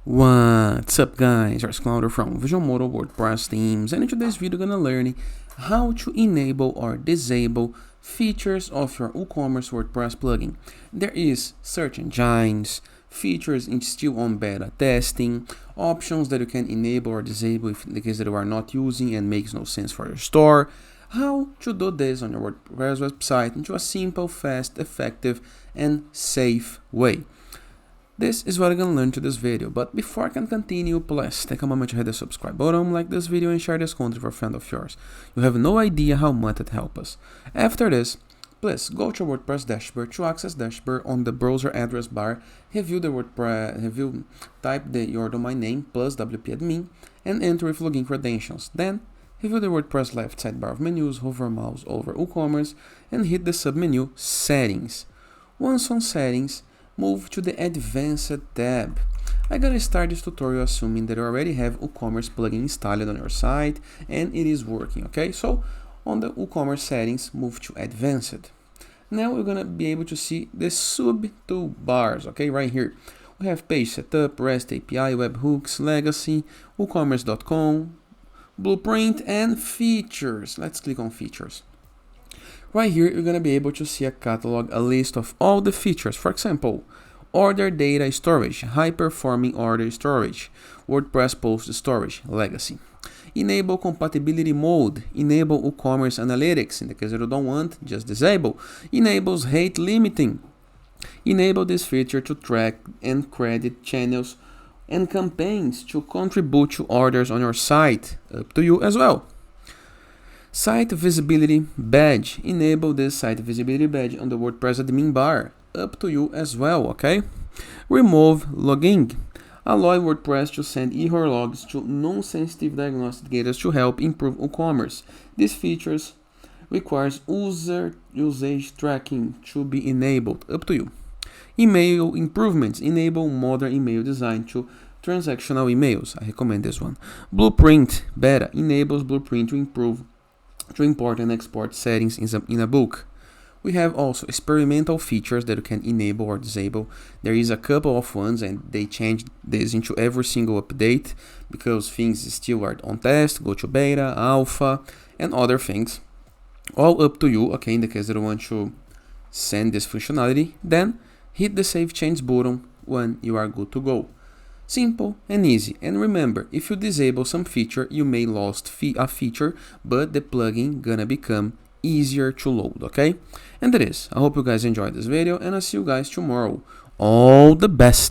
What's up guys, it's Clouder from Visual Model WordPress themes, and in today's video we're gonna learn how to enable or disable features of your WooCommerce WordPress plugin. There is search engines, features still on beta testing, options that you can enable or disable if in the case that you are not using and makes no sense for your store. How to do this on your WordPress website into a simple, fast, effective and safe way. This is what I'm going to learn to this video, but before I can continue, please take a moment to hit the subscribe button, like this video and share this content with a friend of yours. You have no idea how much it helps us. After this, please go to your WordPress dashboard. To access dashboard on the browser address bar, review the WordPress, type your domain name plus wp-admin and enter with login credentials. Then review the WordPress left sidebar of menus, hover mouse over WooCommerce and hit the submenu Settings. Once on Settings, move to the Advanced tab. I'm gonna start this tutorial assuming that you already have WooCommerce plugin installed on your site and it is working, okay? So on the WooCommerce settings, move to Advanced. Now we're gonna be able to see the sub toolbars, okay? Right here. We have page setup, REST API, webhooks, legacy, WooCommerce.com, blueprint, and features. Let's click on features. Right here, you're going to be able to see a catalog, a list of all the features. For example, order data storage, high-performing order storage, WordPress post storage, legacy. Enable compatibility mode, enable WooCommerce analytics. In the case that you don't want, just disable. Enables rate limiting. Enable this feature to track and credit channels and campaigns to contribute to orders on your site. Up to you as well. Site visibility badge. Enable this site visibility badge on the WordPress admin bar. Up to you as well, okay? Remove logging. Allow WordPress to send error logs to non-sensitive diagnostic data to help improve WooCommerce. These features requires user usage tracking to be enabled. Up to you. Email improvements. Enable modern email design to transactional emails. I recommend this one. Blueprint beta enables Blueprint to import and export settings in a book. We have also experimental features that you can enable or disable. There is a couple of ones and they change this into every single update because things still are on test, go to beta, alpha, and other things. All up to you, okay, in the case that you want to send this functionality, then hit the Save Change button when you are good to go. Simple and easy. And remember, if you disable some feature, you may lose a feature, but the plugin gonna become easier to load, okay? And that is. I hope you guys enjoyed this video, and I'll see you guys tomorrow. All the best!